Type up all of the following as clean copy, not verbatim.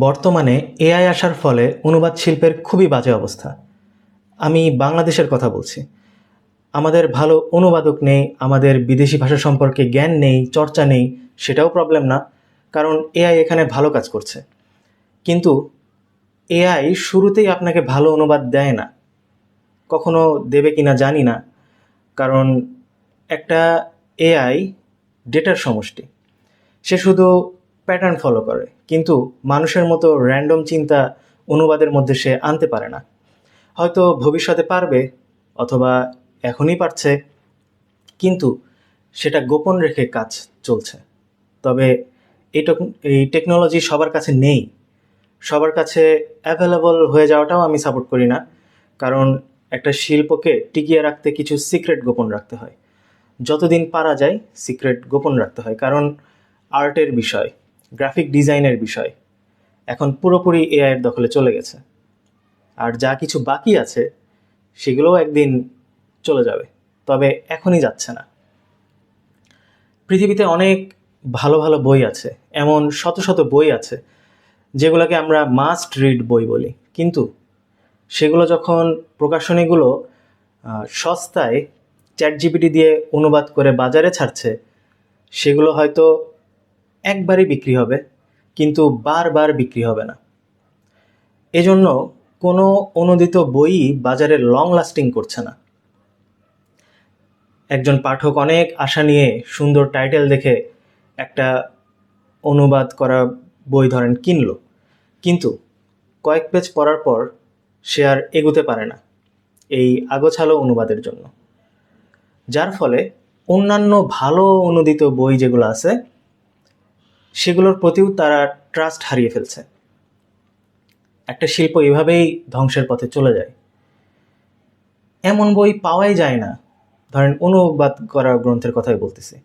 বর্তমানে এআই আসার ফলে অনুবাদ শিল্পের খুবই বাজে অবস্থা। আমি বাংলাদেশের কথা বলছি। আমাদের ভালো অনুবাদক নেই, আমাদের বিদেশি ভাষা সম্পর্কে জ্ঞান নেই, চর্চা নেই, সেটাও প্রবলেম না, কারণ এআই এখানে ভালো কাজ করছে। কিন্তু এআই শুরুতেই আপনাকে ভালো অনুবাদ দেয় না, কখনো দেবে কিনা জানি না, কারণ একটা এআই ডেটার সমষ্টি। সে শুধু প্যাটার্ন ফলো করে, কিন্তু মানুষের মতো র্যান্ডম চিন্তা অনুবাদের মধ্যে সে আনতে পারে না। হয়তো ভবিষ্যতে পারবে, অথবা এখনই পারছে, কিন্তু সেটা গোপন রেখে কাজ চলছে। তবে এই টেকনোলজি সবার কাছে নেই, সবার কাছে অ্যাভেলেবল হয়ে যাওয়াটাও আমি সাপোর্ট করি না, কারণ একটা শিল্পকে টিকিয়ে রাখতে কিছু সিক্রেট গোপন রাখতে হয়। যতদিন পারা যায় সিক্রেট গোপন রাখতে হয়, কারণ আর্টের বিষয়, গ্রাফিক ডিজাইনের বিষয় এখন পুরোপুরি এআইয়ের দখলে চলে গেছে। আর যা কিছু বাকি আছে সেগুলোও একদিন চলে যাবে, তবে এখনই যাচ্ছে না। পৃথিবীতে অনেক ভালো ভালো বই আছে, এমন শত শত বই আছে যেগুলোকে আমরা মাস্ট রিড বই বলি, কিন্তু সেগুলো যখন প্রকাশনীগুলো সস্তায় চ্যাটজিপিটি দিয়ে অনুবাদ করে বাজারে ছাড়ছে, সেগুলো হয়তো একবারই বিক্রি হবে, কিন্তু বারবার বিক্রি হবে না। এজন্য কোনো অনুদিত বইই বাজারে লং লাস্টিং করছে না। একজন পাঠক অনেক আশা নিয়ে সুন্দর টাইটেল দেখে একটা অনুবাদ করা বই ধরেন কিনলো, কিন্তু কয়েক পেজ পড়ার পর সে আর এগোতে পারে না এই আগোছালো অনুবাদের জন্য, যার ফলে অন্যান্য ভালো অনুদিত বই যেগুলো আছে সেগুলোর প্রতিও তারা ট্রাস্ট হারিয়ে ফেলছে। একটা শিল্প এভাবেই ধ্বংসের পথে চলে যায়। এমন বই পাওয়াই যায় না, ধরেন অনুবাদ করা গ্রন্থের কথাই বলতেছি,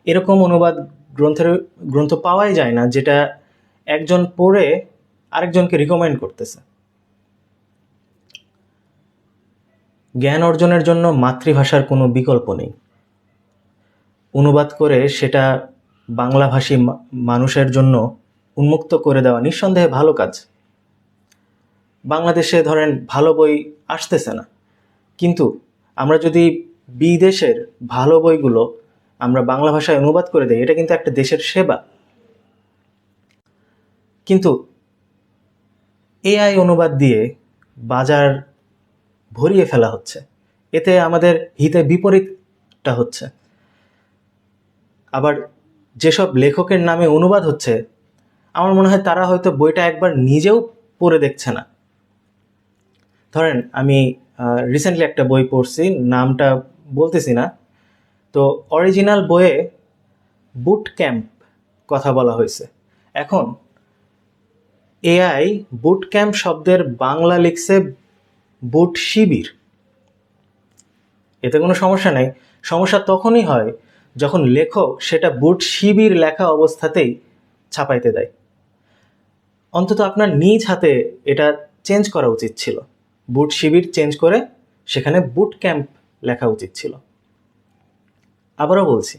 এরকম অনুবাদ গ্রন্থ পাওয়াই যায় না যেটা একজন পড়ে আরেকজনকে রিকমেন্ড করতেছে। জ্ঞান অর্জনের জন্য মাতৃভাষার কোনো বিকল্প নেই। অনুবাদ করে সেটা বাংলাভাষী মানুষের জন্য উন্মুক্ত করে দেওয়া নিঃসন্দেহে ভালো কাজ। বাংলাদেশে ধরেন ভালো বই আসতেছে না, কিন্তু আমরা যদি বিদেশের ভালো বইগুলো আমরা বাংলা ভাষায় অনুবাদ করে দেই, এটা কিন্তু একটা দেশের সেবা। কিন্তু এআই অনুবাদ দিয়ে বাজার ভরিয়ে ফেলা হচ্ছে, এতে আমাদের হিতে বিপরীতটা হচ্ছে। আবার যেসব লেখকের নামে অনুবাদ হচ্ছে, আমার মনে হয় তারা হয়তো বইটা একবার নিজেও পড়ে দেখছে না। ধরেন আমি রিসেন্টলি একটা বই পড়ছি, নামটা বলতেছি না, তো অরিজিনাল বইয়ে বুট ক্যাম্প কথা বলা হয়েছে। এখন এআই বুট ক্যাম্প শব্দের বাংলা লিখছে বুট শিবির। এতে কোনো সমস্যা নেই, সমস্যা তখনই হয় যখন লেখক সেটা বুট শিবির লেখা অবস্থাতেই ছাপাইতে দেয়। অন্তত আপনার নিজ হাতে এটা চেঞ্জ করা উচিত ছিল, বুট শিবির চেঞ্জ করে সেখানে বুট ক্যাম্প লেখা উচিত ছিল। আবারও বলছি,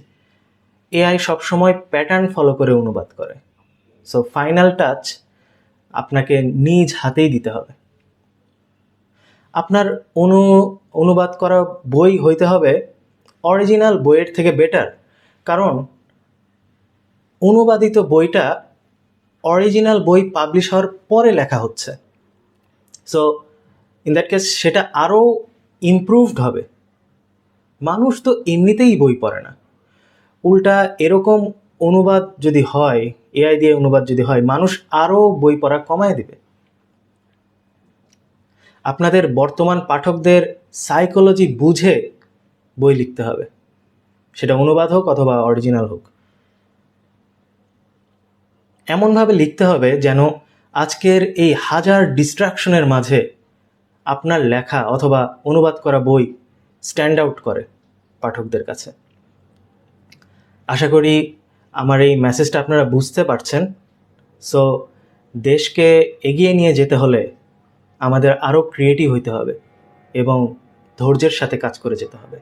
এআই সবসময় প্যাটার্ন ফলো করে অনুবাদ করে, সো ফাইনাল টাচ আপনাকে নিজ হাতেই দিতে হবে। আপনার অনুবাদ করা বই হইতে হবে অরিজিনাল বইয়ের থেকে বেটার, কারণ অনুবাদিত বইটা অরিজিনাল বই পাবলিশ হওয়ার পরে লেখা হচ্ছে। সো ইন দ্যাট কেস সেটা আরও ইমপ্রুভড হবে। মানুষ তো এমনিতেই বই পড়ে না, উল্টা এরকম অনুবাদ যদি হয়, এআই দিয়ে অনুবাদ যদি হয়, মানুষ আরও বই পড়া কমায় দিবে। আপনাদের বর্তমান পাঠকদের সাইকোলজি বুঝে বই লিখতে হবে, সেটা অনুবাদ হোক অথবা অরিজিনাল হোক। এমনভাবে লিখতে হবে যেন আজকের এই হাজার ডিস্ট্রাকশনের মাঝে আপনার লেখা অথবা অনুবাদ করা বই স্ট্যান্ড আউট করে পাঠকদের কাছে। আশা করি আমার এই মেসেজটা আপনারা বুঝতে পারছেন। সো দেশকে এগিয়ে নিয়ে যেতে হলে আমাদের আরও ক্রিয়েটিভ হইতে হবে এবং ধৈর্যের সাথে কাজ করে যেতে হবে।